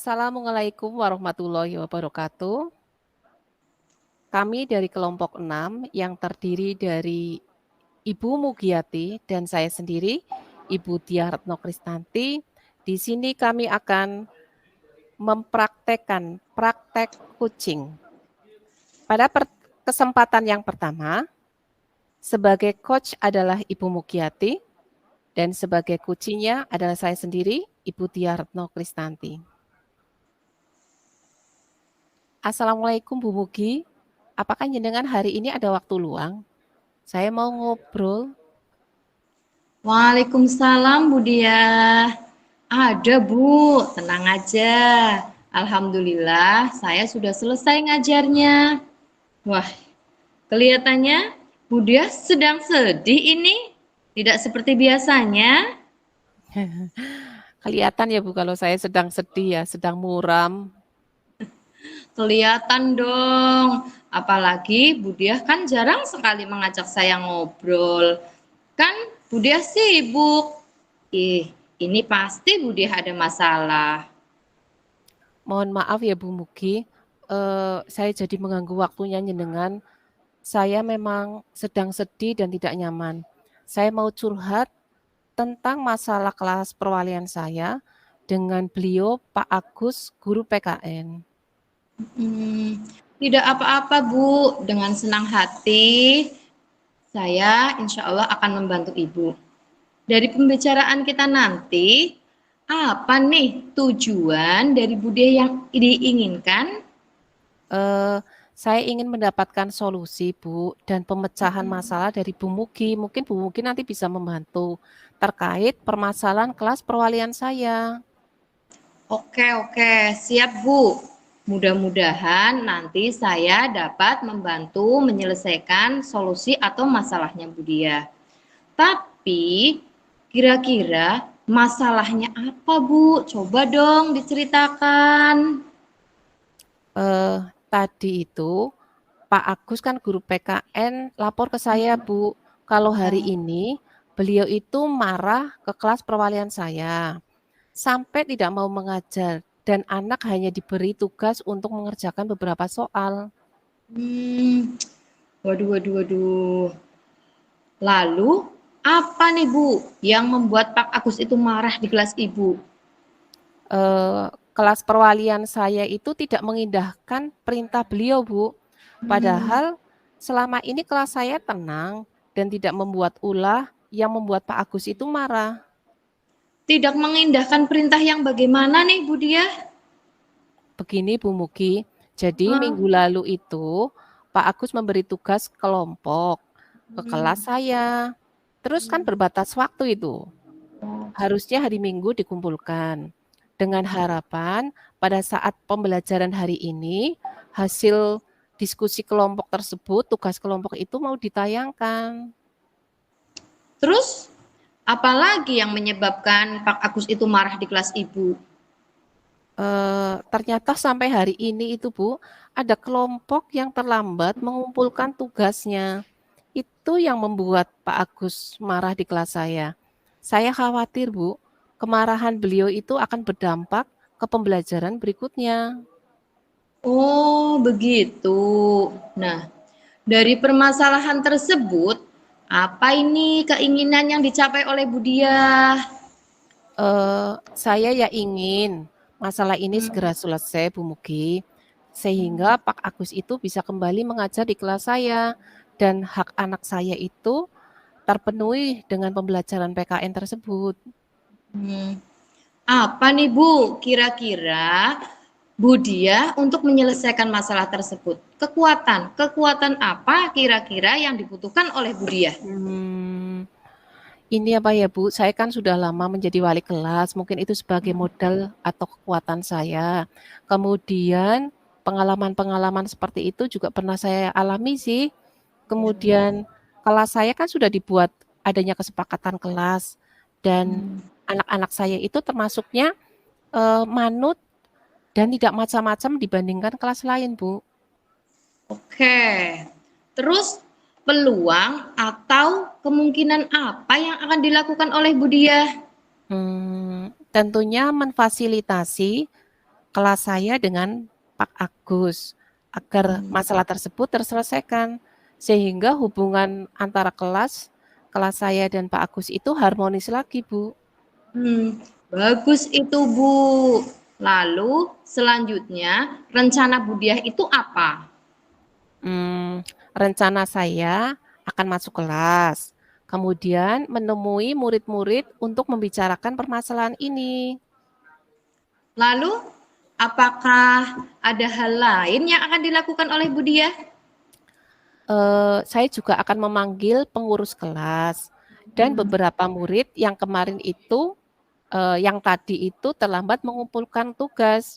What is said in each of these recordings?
Assalamualaikum warahmatullahi wabarakatuh. Kami dari kelompok 6 yang terdiri dari Ibu Mugiati dan saya sendiri, Ibu Diah Retno Kristanti. Di sini kami akan mempraktekkan praktek kucing. Pada kesempatan yang pertama, sebagai coach adalah Ibu Mugiati dan sebagai kucingnya adalah saya sendiri, Ibu Diah Retno Kristanti. Assalamualaikum Bu Mugi, apakah jenengan hari ini ada waktu luang? Saya mau ngobrol. Waalaikumsalam Bu Diah. Ada Bu, tenang aja. Alhamdulillah saya sudah selesai ngajarnya. Wah, kelihatannya Bu Diah sedang sedih ini. Tidak seperti biasanya. Kelihatan ya Bu kalau saya sedang sedih ya, sedang muram. Kelihatan dong. Apalagi Bu Diah kan jarang sekali mengajak saya ngobrol. Kan Bu Diah sibuk. Ini pasti Bu Diah ada masalah. Mohon maaf ya Bu Mugi, saya jadi mengganggu waktunya jenengan. Saya memang sedang sedih dan tidak nyaman. Saya mau curhat tentang masalah kelas perwalian saya dengan beliau Pak Agus, guru PKN. Tidak apa-apa Bu, dengan senang hati saya insya Allah akan membantu Ibu. Dari pembicaraan kita nanti, apa nih tujuan dari Bu Diah yang diinginkan? Saya ingin mendapatkan solusi Bu dan pemecahan masalah dari Bu Mugi. Mungkin Bu Mugi nanti bisa membantu terkait permasalahan kelas perwalian saya. Oke, siap Bu. Mudah-mudahan nanti saya dapat membantu menyelesaikan solusi atau masalahnya Bu Diah. Tapi kira-kira masalahnya apa Bu? Coba dong diceritakan. Tadi itu Pak Agus kan guru PKN lapor ke saya Bu, kalau hari ini beliau itu marah ke kelas perwalian saya, sampai tidak mau mengajar dan anak hanya diberi tugas untuk mengerjakan beberapa soal. Waduh. Lalu apa nih Bu yang membuat Pak Agus itu marah di kelas Ibu? Kelas perwalian saya itu tidak mengindahkan perintah beliau Bu, padahal selama ini kelas saya tenang dan tidak membuat ulah yang membuat Pak Agus itu marah. Tidak mengindahkan perintah yang bagaimana nih Bu Diah? Begini Bu Mugi, jadi minggu lalu itu Pak Agus memberi tugas kelompok ke kelas saya. Terus kan berbatas waktu itu. Harusnya hari Minggu dikumpulkan. Dengan harapan pada saat pembelajaran hari ini, hasil diskusi kelompok tersebut, tugas kelompok itu mau ditayangkan. Terus apalagi yang menyebabkan Pak Agus itu marah di kelas Ibu? Ternyata sampai hari ini itu Bu, ada kelompok yang terlambat mengumpulkan tugasnya. Itu yang membuat Pak Agus marah di kelas saya. Saya khawatir Bu, kemarahan beliau itu akan berdampak ke pembelajaran berikutnya. Oh, begitu. Nah, dari permasalahan tersebut, apa ini keinginan yang dicapai oleh Bu Diah? Saya ya ingin masalah ini segera selesai Bu Mugi, sehingga Pak Agus itu bisa kembali mengajar di kelas saya dan hak anak saya itu terpenuhi dengan pembelajaran PKN tersebut. Apa nih Bu, kira-kira Bu Diah untuk menyelesaikan masalah tersebut? Kekuatan apa kira-kira yang dibutuhkan oleh Bu Diah? Ini apa ya Bu, saya kan sudah lama menjadi wali kelas, mungkin itu sebagai modal atau kekuatan saya. Kemudian pengalaman-pengalaman seperti itu juga pernah saya alami sih. Kemudian kelas saya kan sudah dibuat adanya kesepakatan kelas dan anak-anak saya itu termasuknya manut dan tidak macam-macam dibandingkan kelas lain, Bu. Oke, terus peluang atau kemungkinan apa yang akan dilakukan oleh Bu Diah? Tentunya memfasilitasi kelas saya dengan Pak Agus agar masalah tersebut terselesaikan sehingga hubungan antara kelas saya dan Pak Agus itu harmonis lagi, Bu. Bagus itu, Bu. Lalu selanjutnya rencana Budiah itu apa? Rencana saya akan masuk kelas, kemudian menemui murid-murid untuk membicarakan permasalahan ini. Lalu apakah ada hal lain yang akan dilakukan oleh Budiah? Saya juga akan memanggil pengurus kelas dan beberapa murid yang kemarin itu, yang tadi itu terlambat mengumpulkan tugas.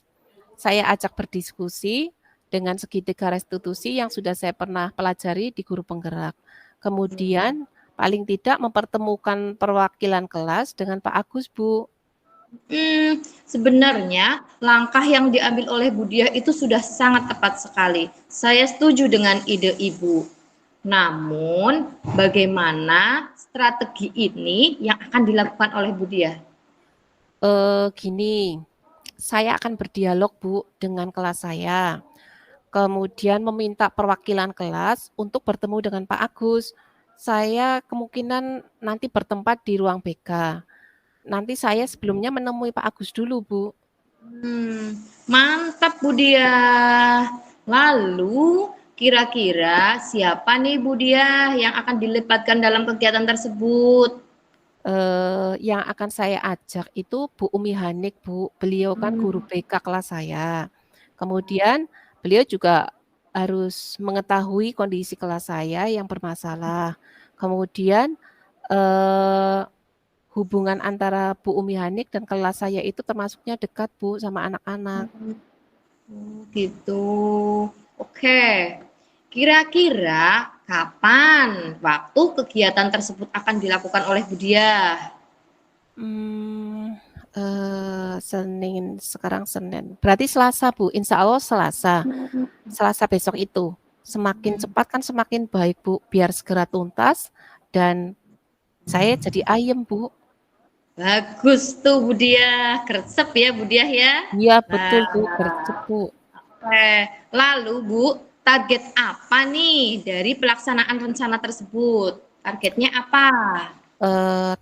Saya ajak berdiskusi dengan segitiga restitusi yang sudah saya pernah pelajari di guru penggerak. Kemudian paling tidak mempertemukan perwakilan kelas dengan Pak Agus, Bu. Sebenarnya langkah yang diambil oleh Budiah itu sudah sangat tepat sekali. Saya setuju dengan ide Ibu. Namun, bagaimana strategi ini yang akan dilakukan oleh Budiah? Gini, saya akan berdialog, Bu, dengan kelas saya. Kemudian meminta perwakilan kelas untuk bertemu dengan Pak Agus. Saya kemungkinan nanti bertempat di ruang BK. Nanti saya sebelumnya menemui Pak Agus dulu, Bu. Mantap Budiah. Lalu, kira-kira siapa nih Budiah yang akan dilibatkan dalam kegiatan tersebut? Yang akan saya ajak itu Bu Umi Hanik, Bu. Beliau kan guru BK kelas saya. Kemudian beliau juga harus mengetahui kondisi kelas saya yang bermasalah. Kemudian hubungan antara Bu Umi Hanik dan kelas saya itu termasuknya dekat, Bu, sama anak-anak. Gitu. Oke. Kira-kira kapan waktu kegiatan tersebut akan dilakukan oleh Budiah? Senin, sekarang Senin. Berarti Selasa, Bu. Insya Allah Selasa. Selasa besok itu. Semakin cepat kan semakin baik, Bu. Biar segera tuntas dan saya jadi ayem, Bu. Bagus tuh Budiah, gercep ya Budiah ya. Iya, betul, Bu. Gercep, Bu. Oke. Lalu Bu, target apa nih dari pelaksanaan rencana tersebut? Targetnya apa?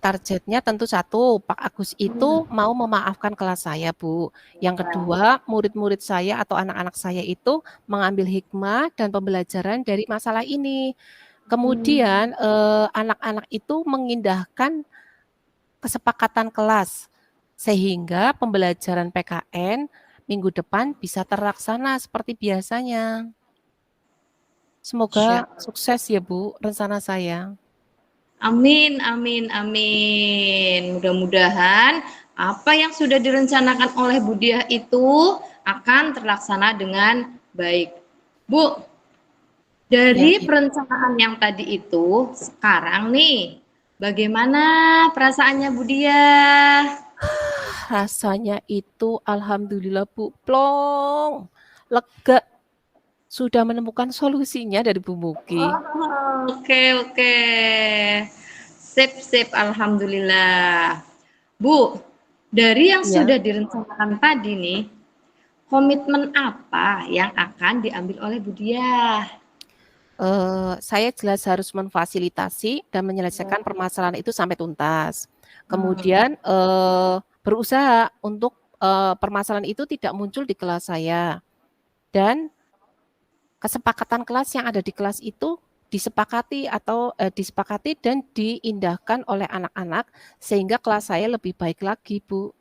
Targetnya tentu satu, Pak Agus itu mau memaafkan kelas saya, Bu. Yang kedua, murid-murid saya atau anak-anak saya itu mengambil hikmah dan pembelajaran dari masalah ini. Kemudian, anak-anak itu mengindahkan kesepakatan kelas, sehingga pembelajaran PKN minggu depan bisa terlaksana seperti biasanya. Semoga sukses ya, Bu, rencana saya. Amin, amin, amin. Mudah-mudahan apa yang sudah direncanakan oleh Budiah itu akan terlaksana dengan baik. Bu, dari Ya. perencanaan yang tadi itu, sekarang nih, bagaimana perasaannya Budiah? Rasanya itu alhamdulillah, Bu, plong, lega, sudah menemukan solusinya dari Bu Mugi. Oke, oke. Sip, sip, alhamdulillah. Bu, dari yang Ya. sudah direncanakan tadi nih, komitmen apa yang akan diambil oleh Budiah? Saya jelas harus memfasilitasi dan menyelesaikan permasalahan itu sampai tuntas. Kemudian, berusaha untuk, permasalahan itu tidak muncul di kelas saya. Dan kesepakatan kelas yang ada di kelas itu disepakati dan diindahkan oleh anak-anak sehingga kelas saya lebih baik lagi, Bu.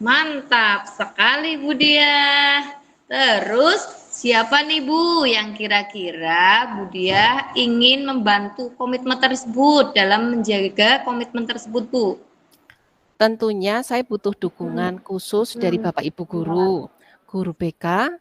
Mantap sekali Budiah. Terus siapa nih Bu yang kira-kira Budiah ingin membantu komitmen tersebut dalam menjaga komitmen tersebut Bu? Tentunya saya butuh dukungan khusus dari Bapak Ibu guru BK,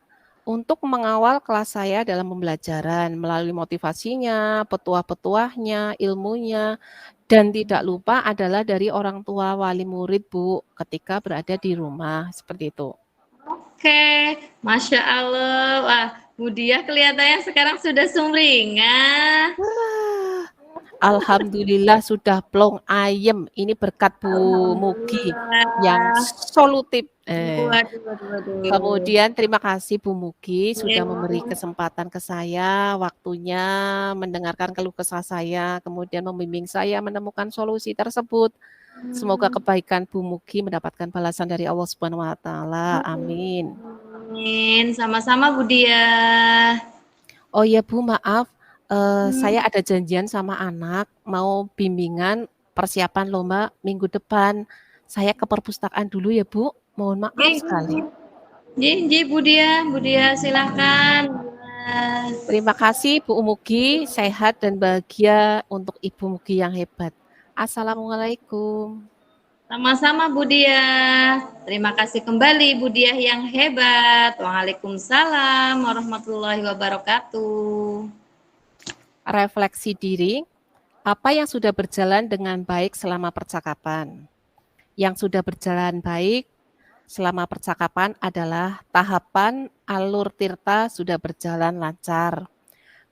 untuk mengawal kelas saya dalam pembelajaran melalui motivasinya, petuah-petuahnya, ilmunya, dan tidak lupa adalah dari orang tua wali murid, Bu, ketika berada di rumah, seperti itu. Oke, Masya Allah. Wah, Budiah kelihatannya sekarang sudah sumringah. Alhamdulillah sudah plong ayem. Ini berkat Bu Mugi yang Alhamdulillah. solutif. Waduh, waduh, waduh. Kemudian terima kasih Bu Mugi sudah memberi Iya. kesempatan ke saya, waktunya mendengarkan keluh kesah saya, kemudian membimbing saya menemukan solusi tersebut. Semoga kebaikan Bu Mugi mendapatkan balasan dari Allah Subhanahu wa taala. Amin. Amin. Sama-sama Bu Dia. Oh iya Bu, maaf, saya ada janjian sama anak mau bimbingan persiapan lomba minggu depan. Saya ke perpustakaan dulu ya Bu, mohon maaf sekali. Nggih, Bu Dia silahkan. Terima kasih Bu Mugi, sehat dan bahagia untuk Ibu Mugi yang hebat. Assalamualaikum. Sama-sama Bu Dia. Terima kasih kembali Bu Dia yang hebat. Waalaikumsalam warahmatullahi wabarakatuh. Refleksi diri, apa yang sudah berjalan dengan baik selama percakapan? Yang sudah berjalan baik selama percakapan adalah tahapan alur tirta sudah berjalan lancar.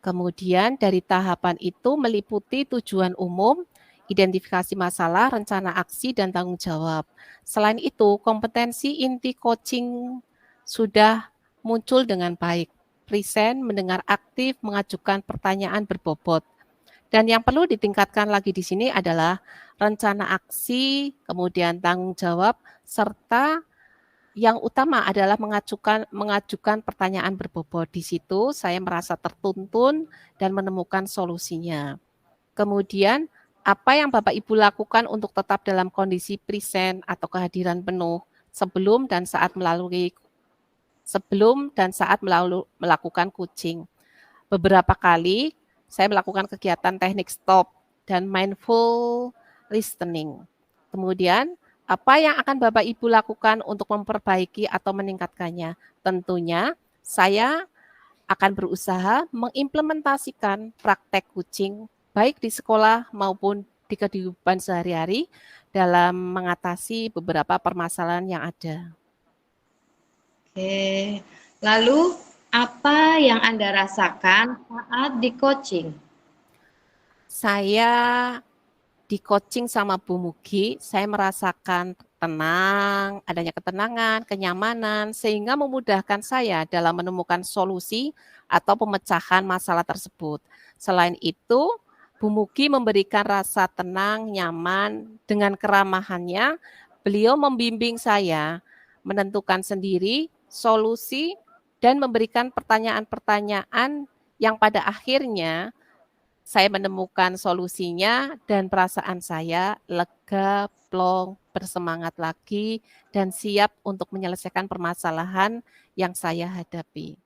Kemudian dari tahapan itu meliputi tujuan umum, identifikasi masalah, rencana aksi, dan tanggung jawab. Selain itu, kompetensi inti coaching sudah muncul dengan baik. Present, mendengar aktif, mengajukan pertanyaan berbobot. Dan yang perlu ditingkatkan lagi di sini adalah rencana aksi, kemudian tanggung jawab, serta yang utama adalah mengajukan pertanyaan berbobot. Di situ saya merasa tertuntun dan menemukan solusinya. Kemudian, apa yang Bapak Ibu lakukan untuk tetap dalam kondisi present atau kehadiran penuh sebelum dan saat melakukan coaching. Beberapa kali saya melakukan kegiatan teknik stop dan mindful listening. Kemudian, apa yang akan Bapak Ibu lakukan untuk memperbaiki atau meningkatkannya? Tentunya saya akan berusaha mengimplementasikan praktek coaching baik di sekolah maupun di kehidupan sehari-hari dalam mengatasi beberapa permasalahan yang ada. Oke. Lalu apa yang Anda rasakan saat di coaching? Saya di coaching sama Bu Mugi, saya merasakan tenang, adanya ketenangan, kenyamanan, sehingga memudahkan saya dalam menemukan solusi atau pemecahan masalah tersebut. Selain itu, Bu Mugi memberikan rasa tenang, nyaman, dengan keramahannya, beliau membimbing saya menentukan sendiri solusi dan memberikan pertanyaan-pertanyaan yang pada akhirnya saya menemukan solusinya dan perasaan saya lega, plong, bersemangat lagi, dan siap untuk menyelesaikan permasalahan yang saya hadapi.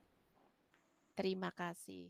Terima kasih.